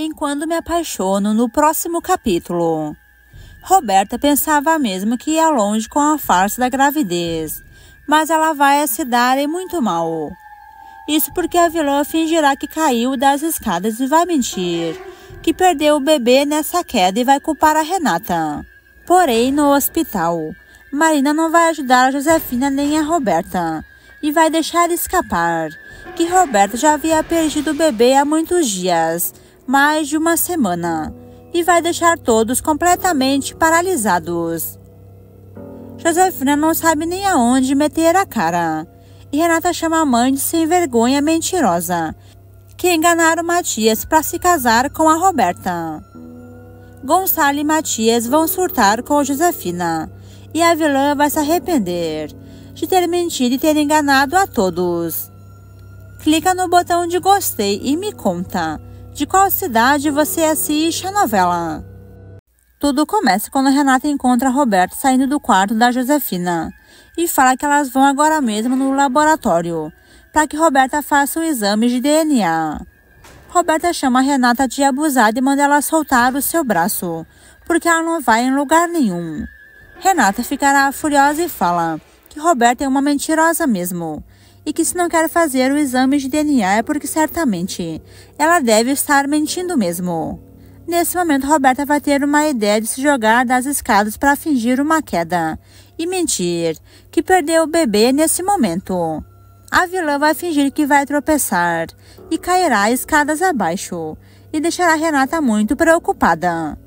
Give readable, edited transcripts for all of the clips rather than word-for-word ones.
Enquanto me apaixono no próximo capítulo. Roberta pensava mesmo que ia longe com a farsa da gravidez, mas ela vai se dar muito mal. Isso porque a vilã fingirá que caiu das escadas e vai mentir que perdeu o bebê nessa queda e vai culpar a Renata. Porém, no hospital, Marina não vai ajudar a Josefina nem a Roberta e vai deixar escapar que Roberta já havia perdido o bebê há muitos dias, mais de uma semana, e vai deixar todos completamente paralisados. Josefina não sabe nem aonde meter a cara, e Renata chama a mãe de sem vergonha mentirosa, que enganaram Matias para se casar com a Roberta. Gonçalo e Matias vão surtar com Josefina, e a vilã vai se arrepender de ter mentido e ter enganado a todos. Clica no botão de gostei e me conta de qual cidade você assiste a novela. Tudo começa quando Renata encontra a Roberta saindo do quarto da Josefina e fala que elas vão agora mesmo no laboratório para que Roberta faça o exame de DNA. Roberta chama a Renata de abusada e manda ela soltar o seu braço, porque ela não vai em lugar nenhum. Renata ficará furiosa e fala que Roberta é uma mentirosa mesmo, e que se não quer fazer o exame de DNA é porque certamente ela deve estar mentindo mesmo. Nesse momento, Roberta vai ter uma ideia de se jogar das escadas para fingir uma queda e mentir que perdeu o bebê nesse momento. A vilã vai fingir que vai tropeçar e cairá escadas abaixo e deixará Renata muito preocupada.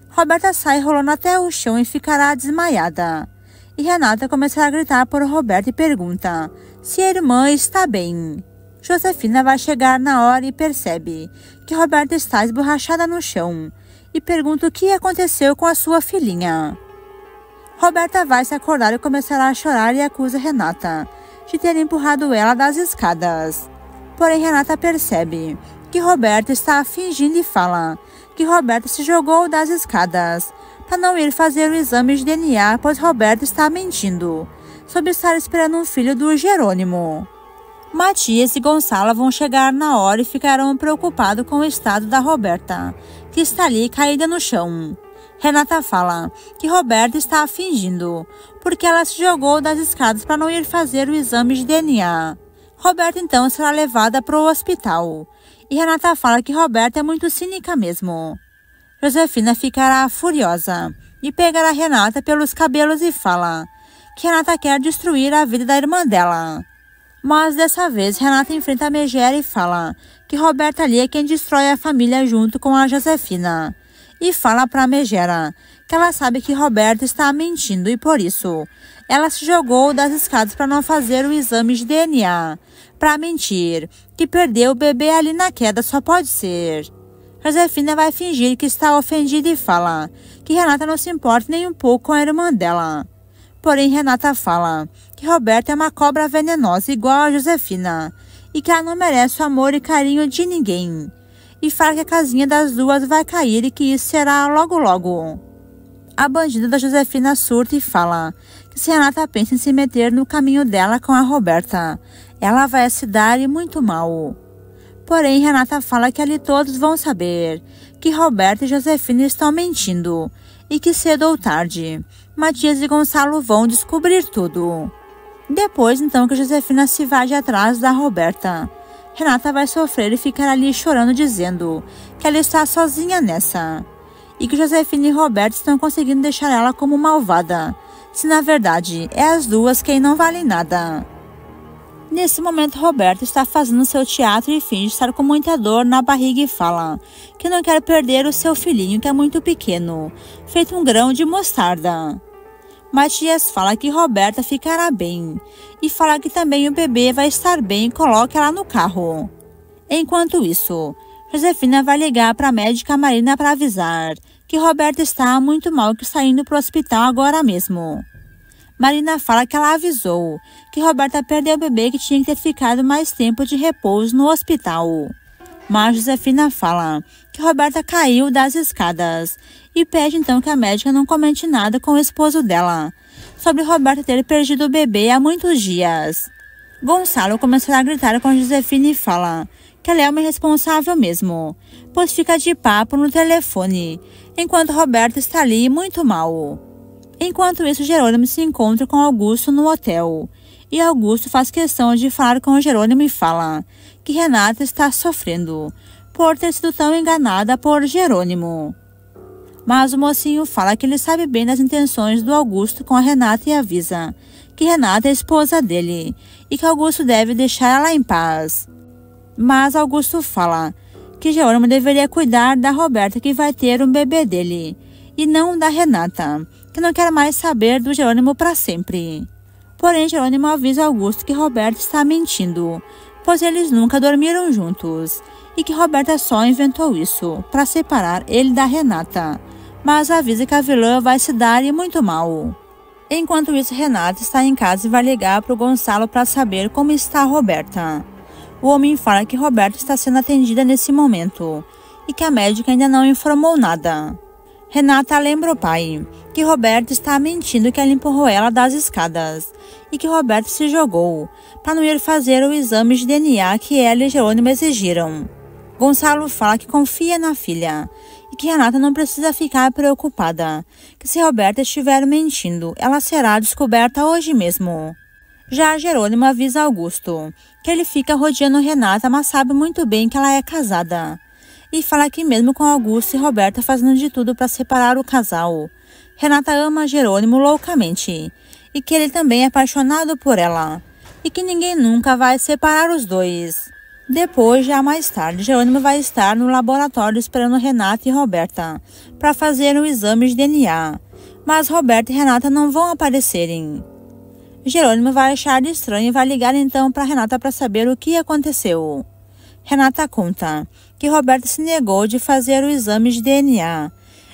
Roberta sai rolando até o chão e ficará desmaiada. E Renata começará a gritar por Roberta e pergunta se a irmã está bem. Josefina vai chegar na hora e percebe que Roberta está esborrachada no chão e pergunta o que aconteceu com a sua filhinha. Roberta vai se acordar e começará a chorar e acusa Renata de ter empurrado ela das escadas. Porém, Renata percebe que Roberta está fingindo e fala que Roberta se jogou das escadas para não ir fazer o exame de DNA, pois Roberta está mentindo sobre estar esperando um filho do Jerônimo. Matias e Gonçalo vão chegar na hora e ficarão preocupados com o estado da Roberta, que está ali caída no chão. Renata fala que Roberta está fingindo, porque ela se jogou das escadas para não ir fazer o exame de DNA. Roberta então será levada para o hospital, e Renata fala que Roberta é muito cínica mesmo. Josefina ficará furiosa e pegará Renata pelos cabelos e fala que Renata quer destruir a vida da irmã dela. Mas dessa vez Renata enfrenta a Megera e fala que Roberta ali é quem destrói a família junto com a Josefina. E fala para a Megera que ela sabe que Roberta está mentindo e por isso ela se jogou das escadas para não fazer o exame de DNA. Para mentir que perdeu o bebê ali na queda só pode ser. Josefina vai fingir que está ofendida e fala que Renata não se importa nem um pouco com a irmã dela. Porém, Renata fala que Roberta é uma cobra venenosa igual a Josefina e que ela não merece o amor e carinho de ninguém. E fala que a casinha das duas vai cair e que isso será logo logo. A bandida da Josefina surta e fala que se Renata pensa em se meter no caminho dela com a Roberta, ela vai se dar muito mal. Porém, Renata fala que ali todos vão saber que Roberta e Josefina estão mentindo e que cedo ou tarde, Matias e Gonçalo vão descobrir tudo. Depois, então, que Josefina se vai de atrás da Roberta, Renata vai sofrer e ficar ali chorando dizendo que ela está sozinha nessa e que Josefina e Roberta estão conseguindo deixar ela como malvada, se na verdade é as duas quem não valem nada. Nesse momento, Roberta está fazendo seu teatro e finge estar com muita dor na barriga e fala que não quer perder o seu filhinho, que é muito pequeno, feito um grão de mostarda. Matias fala que Roberta ficará bem e fala que também o bebê vai estar bem e coloca ela no carro. Enquanto isso, Josefina vai ligar para a médica Marina para avisar que Roberta está muito mal e que está indo para o hospital agora mesmo. Marina fala que ela avisou que Roberta perdeu o bebê e que tinha que ter ficado mais tempo de repouso no hospital. Mas Josefina fala que Roberta caiu das escadas e pede então que a médica não comente nada com o esposo dela sobre Roberta ter perdido o bebê há muitos dias. Gonçalo começará a gritar com Josefina e fala que ela é uma irresponsável mesmo, pois fica de papo no telefone, enquanto Roberta está ali muito mal. Enquanto isso, Jerônimo se encontra com Augusto no hotel, e Augusto faz questão de falar com Jerônimo e fala que Renata está sofrendo por ter sido tão enganada por Jerônimo. Mas o mocinho fala que ele sabe bem das intenções do Augusto com a Renata e avisa que Renata é a esposa dele e que Augusto deve deixar ela em paz. Mas Augusto fala que Jerônimo deveria cuidar da Roberta, que vai ter um bebê dele, e não da Renata, que não quer mais saber do Jerônimo para sempre. Porém, Jerônimo avisa Augusto que Roberta está mentindo, pois eles nunca dormiram juntos, e que Roberta só inventou isso para separar ele da Renata, mas avisa que a vilã vai se dar e muito mal. Enquanto isso, Renata está em casa e vai ligar para o Gonçalo para saber como está a Roberta. O homem fala que Roberta está sendo atendida nesse momento e que a médica ainda não informou nada. Renata lembra o pai que Roberta está mentindo, que ela empurrou ela das escadas e que Roberta se jogou para não ir fazer o exame de DNA que ela e Jerônimo exigiram. Gonçalo fala que confia na filha e que Renata não precisa ficar preocupada, que se Roberta estiver mentindo, ela será descoberta hoje mesmo. Já Jerônimo avisa Augusto que ele fica rodeando Renata, mas sabe muito bem que ela é casada. E fala que mesmo com Augusto e Roberta fazendo de tudo para separar o casal, Renata ama Jerônimo loucamente e que ele também é apaixonado por ela e que ninguém nunca vai separar os dois. Depois, já mais tarde, Jerônimo vai estar no laboratório esperando Renata e Roberta para fazer o exame de DNA, mas Roberta e Renata não vão aparecerem. Jerônimo vai achar estranho e vai ligar então para Renata para saber o que aconteceu. Renata conta que Roberta se negou de fazer o exame de DNA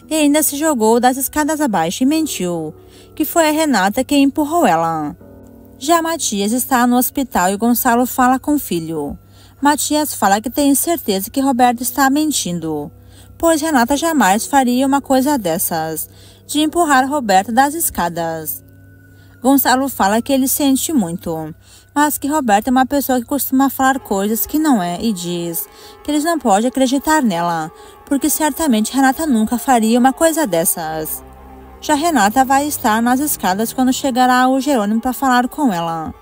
e ainda se jogou das escadas abaixo e mentiu que foi a Renata quem empurrou ela. Já Matias está no hospital e Gonçalo fala com o filho. Matias fala que tem certeza que Roberta está mentindo, pois Renata jamais faria uma coisa dessas, de empurrar Roberta das escadas. Gonçalo fala que ele sente muito, mas que Roberta é uma pessoa que costuma falar coisas que não é e diz que eles não podem acreditar nela, porque certamente Renata nunca faria uma coisa dessas. Já Renata vai estar nas escadas quando chegará o Jerônimo para falar com ela.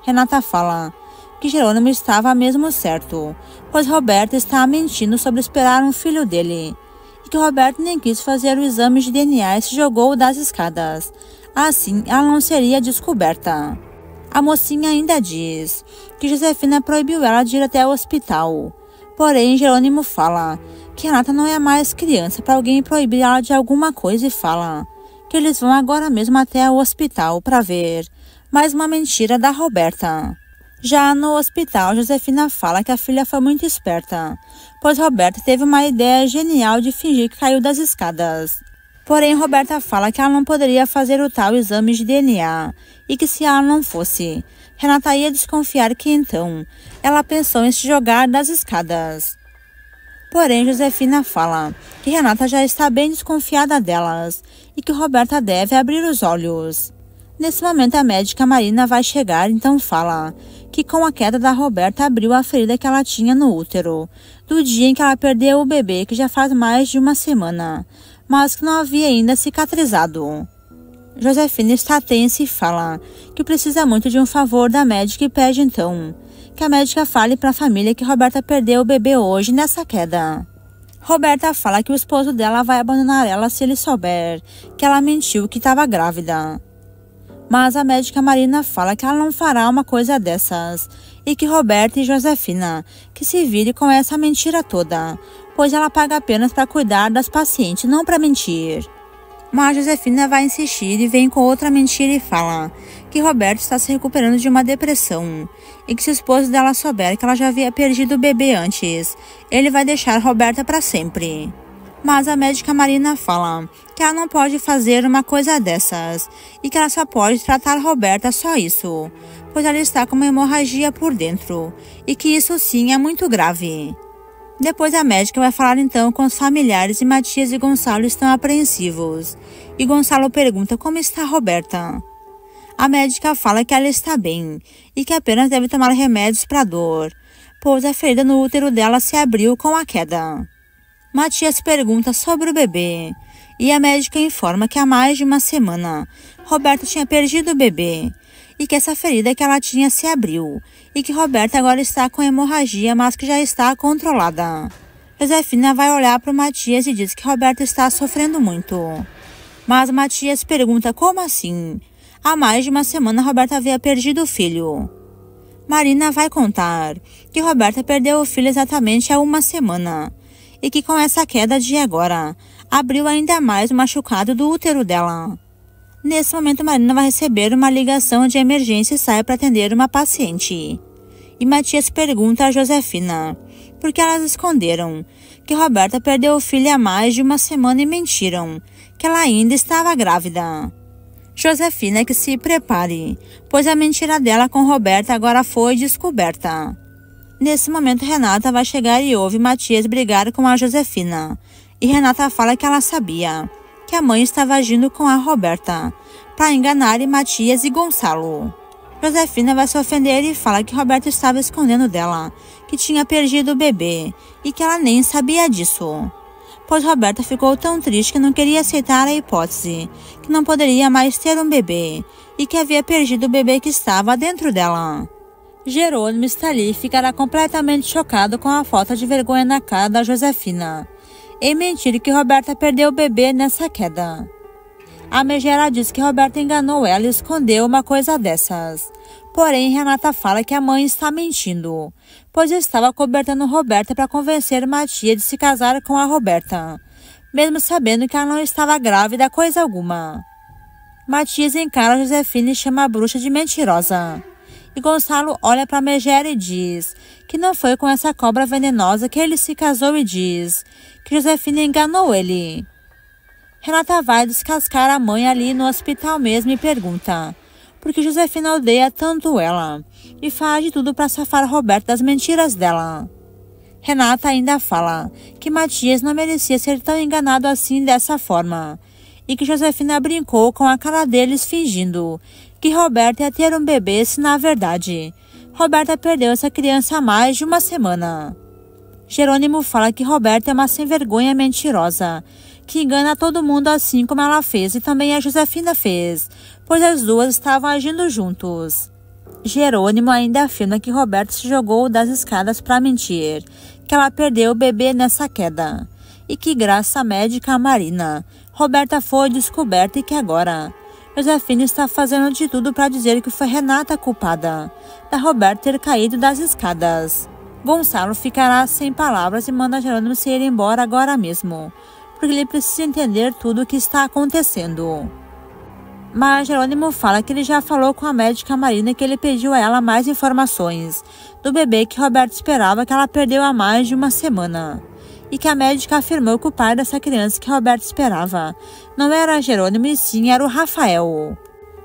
Renata fala que Jerônimo estava mesmo certo, pois Roberta está mentindo sobre esperar um filho dele, e que Roberta nem quis fazer o exame de DNA e se jogou das escadas. Assim, ela não seria descoberta. A mocinha ainda diz que Josefina proibiu ela de ir até o hospital. Porém, Jerônimo fala que Renata não é mais criança para alguém proibir ela de alguma coisa e fala que eles vão agora mesmo até o hospital para ver mais uma mentira da Roberta. Já no hospital, Josefina fala que a filha foi muito esperta, pois Roberta teve uma ideia genial de fingir que caiu das escadas. Porém, Roberta fala que ela não poderia fazer o tal exame de DNA e que se ela não fosse, Renata ia desconfiar que então ela pensou em se jogar das escadas. Porém, Josefina fala que Renata já está bem desconfiada delas e que Roberta deve abrir os olhos. Nesse momento, a médica Marina vai chegar, então fala que com a queda da Roberta abriu a ferida que ela tinha no útero, do dia em que ela perdeu o bebê, que já faz mais de uma semana, mas que não havia ainda cicatrizado. Josefina está tensa e fala que precisa muito de um favor da médica e pede então que a médica fale para a família que Roberta perdeu o bebê hoje nessa queda. Roberta fala que o esposo dela vai abandonar ela se ele souber que ela mentiu que estava grávida. Mas a médica Marina fala que ela não fará uma coisa dessas e que Roberta e Josefina que se vire com essa mentira toda, pois ela paga apenas para cuidar das pacientes, não para mentir. Mas Josefina vai insistir e vem com outra mentira e fala que Roberta está se recuperando de uma depressão e que se o esposo dela souber que ela já havia perdido o bebê antes, ele vai deixar Roberta para sempre. Mas a médica Marina fala que ela não pode fazer uma coisa dessas e que ela só pode tratar Roberta, só isso, pois ela está com uma hemorragia por dentro e que isso sim é muito grave. Depois a médica vai falar então com os familiares e Matias e Gonçalo estão apreensivos. E Gonçalo pergunta como está Roberta. A médica fala que ela está bem e que apenas deve tomar remédios para dor, pois a ferida no útero dela se abriu com a queda. Matias pergunta sobre o bebê e a médica informa que há mais de uma semana Roberta tinha perdido o bebê e que essa ferida que ela tinha se abriu e que Roberta agora está com hemorragia, mas que já está controlada. Josefina vai olhar para o Matias e diz que Roberta está sofrendo muito. Mas Matias pergunta como assim? Há mais de uma semana Roberta havia perdido o filho. Marina vai contar que Roberta perdeu o filho exatamente há uma semana e que com essa queda de agora abriu ainda mais o machucado do útero dela. Nesse momento, Marina vai receber uma ligação de emergência e sai para atender uma paciente. E Matias pergunta a Josefina por que elas esconderam que Roberta perdeu o filho há mais de uma semana e mentiram que ela ainda estava grávida. Josefina que se prepare, pois a mentira dela com Roberta agora foi descoberta. Nesse momento, Renata vai chegar e ouve Matias brigar com a Josefina. E Renata fala que ela sabia que a mãe estava agindo com a Roberta para enganar Matias e Gonçalo. Josefina vai se ofender e fala que Roberta estava escondendo dela que tinha perdido o bebê e que ela nem sabia disso. Pois Roberta ficou tão triste que não queria aceitar a hipótese que não poderia mais ter um bebê e que havia perdido o bebê que estava dentro dela. Jerônimo está ali e ficará completamente chocado com a falta de vergonha na cara da Josefina em mentir que Roberta perdeu o bebê nessa queda. A Megera diz que Roberta enganou ela e escondeu uma coisa dessas. Porém, Renata fala que a mãe está mentindo, pois estava cobertando Roberta para convencer Matias de se casar com a Roberta, mesmo sabendo que ela não estava grávida coisa alguma. Matias encara Josefina e chama a bruxa de mentirosa. E Gonçalo olha para Megera e diz que não foi com essa cobra venenosa que ele se casou e diz que Josefina enganou ele. Renata vai descascar a mãe ali no hospital mesmo e pergunta por que Josefina odeia tanto ela e faz de tudo para safar Roberta das mentiras dela. Renata ainda fala que Matias não merecia ser tão enganado assim dessa forma e que Josefina brincou com a cara deles fingindo que Roberta ia ter um bebê se na verdade Roberta perdeu essa criança há mais de uma semana. Jerônimo fala que Roberta é uma sem-vergonha mentirosa, que engana todo mundo assim como ela fez e também a Josefina fez, pois as duas estavam agindo juntos. Jerônimo ainda afirma que Roberta se jogou das escadas para mentir, que ela perdeu o bebê nessa queda, e que graças à médica Marina, Roberta foi descoberta e que agora Josefina está fazendo de tudo para dizer que foi Renata a culpada da Roberta ter caído das escadas. Gonçalo ficará sem palavras e manda Jerônimo se ir embora agora mesmo, porque ele precisa entender tudo o que está acontecendo. Mas Jerônimo fala que ele já falou com a médica Marina e que ele pediu a ela mais informações do bebê que Roberta esperava que ela perdeu há mais de uma semana. E que a médica afirmou que o pai dessa criança que Roberta esperava não era Jerônimo e sim era o Rafael.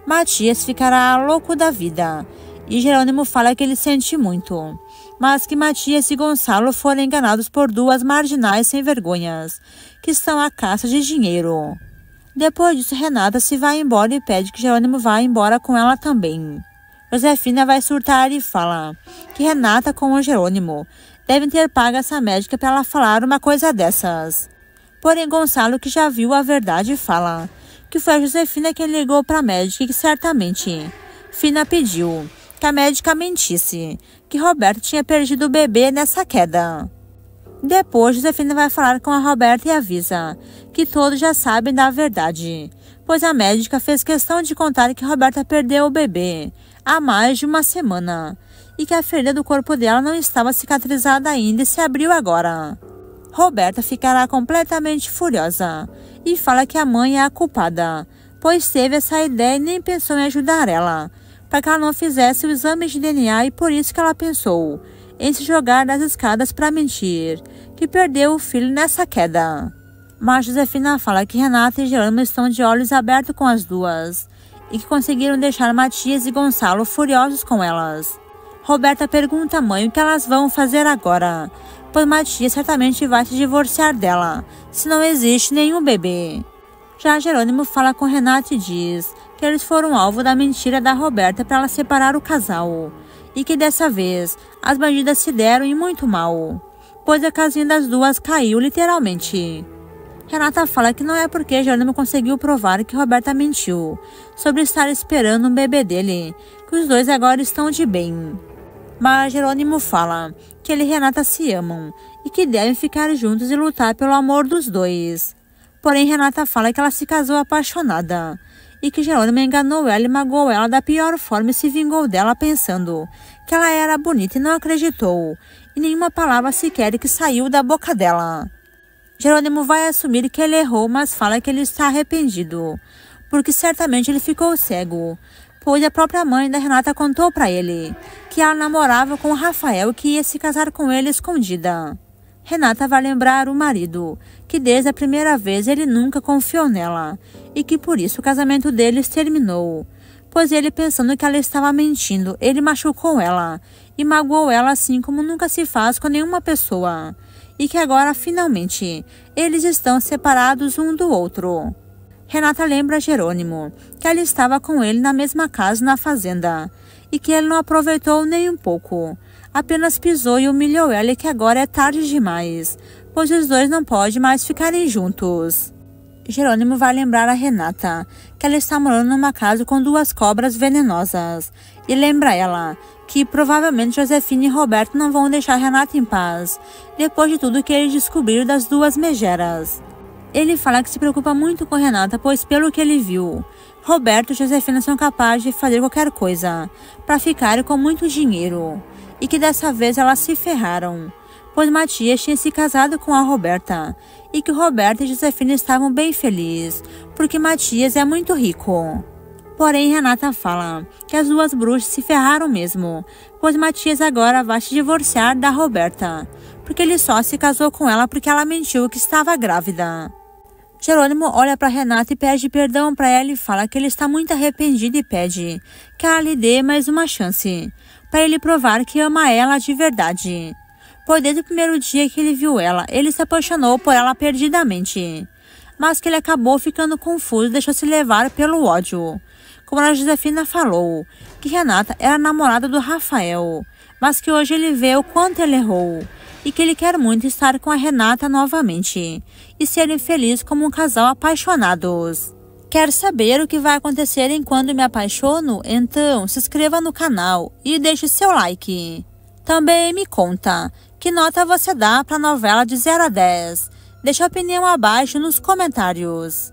Matias ficará louco da vida e Jerônimo fala que ele sente muito, mas que Matias e Gonçalo foram enganados por duas marginais sem vergonhas que estão à caça de dinheiro. Depois disso, Renata se vai embora e pede que Jerônimo vá embora com ela também. Josefina vai surtar e fala que Renata com o Jerônimo devem ter pago essa médica para ela falar uma coisa dessas. Porém, Gonçalo, que já viu a verdade, fala que foi a Josefina quem ligou para a médica e que certamente Fina pediu que a médica mentisse, que Roberta tinha perdido o bebê nessa queda. Depois, Josefina vai falar com a Roberta e avisa que todos já sabem da verdade, pois a médica fez questão de contar que Roberta perdeu o bebê há mais de uma semana e que a ferida do corpo dela não estava cicatrizada ainda e se abriu agora. Roberta ficará completamente furiosa e fala que a mãe é a culpada, pois teve essa ideia e nem pensou em ajudar ela, para que ela não fizesse o exame de DNA e por isso que ela pensou em se jogar das escadas para mentir que perdeu o filho nessa queda. Mas Josefina fala que Renata e Jerônimo estão de olhos abertos com as duas e que conseguiram deixar Matias e Gonçalo furiosos com elas. Roberta pergunta à mãe o que elas vão fazer agora, pois Matias certamente vai se divorciar dela, se não existe nenhum bebê. Já Jerônimo fala com Renata e diz que eles foram alvo da mentira da Roberta para ela separar o casal, e que dessa vez as bandidas se deram e muito mal, pois a casinha das duas caiu literalmente. Renata fala que não é porque Jerônimo conseguiu provar que Roberta mentiu sobre estar esperando um bebê dele, que os dois agora estão de bem. Mas Jerônimo fala que ele e Renata se amam e que devem ficar juntos e lutar pelo amor dos dois. Porém, Renata fala que ela se casou apaixonada e que Jerônimo enganou ela e magoou ela da pior forma e se vingou dela pensando que ela era bonita e não acreditou em nenhuma palavra sequer que saiu da boca dela. Jerônimo vai assumir que ele errou, mas fala que ele está arrependido, porque certamente ele ficou cego, pois a própria mãe da Renata contou para ele que ela namorava com o Rafael e que ia se casar com ele escondida. Renata vai lembrar o marido que desde a primeira vez ele nunca confiou nela e que por isso o casamento deles terminou, pois ele, pensando que ela estava mentindo, ele machucou ela e magoou ela assim como nunca se faz com nenhuma pessoa, e que agora finalmente eles estão separados um do outro. Renata lembra a Jerônimo que ela estava com ele na mesma casa na fazenda e que ele não aproveitou nem um pouco, apenas pisou e humilhou ela e que agora é tarde demais, pois os dois não podem mais ficarem juntos. Jerônimo vai lembrar a Renata que ela está morando numa casa com 2 cobras venenosas e lembra ela que provavelmente Josefina e Roberto não vão deixar Renata em paz depois de tudo que eles descobriram das 2 megeras. Ele fala que se preocupa muito com Renata, pois pelo que ele viu, Roberto e Josefina são capazes de fazer qualquer coisa para ficarem com muito dinheiro e que dessa vez elas se ferraram, pois Matias tinha se casado com a Roberta e que Roberto e Josefina estavam bem felizes porque Matias é muito rico. Porém, Renata fala que as 2 bruxas se ferraram mesmo, pois Matias agora vai se divorciar da Roberta, porque ele só se casou com ela porque ela mentiu que estava grávida. Jerônimo olha para Renata e pede perdão para ela e fala que ele está muito arrependido e pede que ela lhe dê mais uma chance, para ele provar que ama ela de verdade. Pois desde o primeiro dia que ele viu ela, ele se apaixonou por ela perdidamente, mas que ele acabou ficando confuso e deixou se levar pelo ódio. Como a Josefina falou, que Renata era namorada do Rafael, mas que hoje ele vê o quanto ele errou e que ele quer muito estar com a Renata novamente e serem felizes como um casal apaixonados. Quer saber o que vai acontecer enquanto me apaixono? Então se inscreva no canal e deixe seu like. Também me conta que nota você dá para a novela de 0 a 10. Deixe a opinião abaixo nos comentários.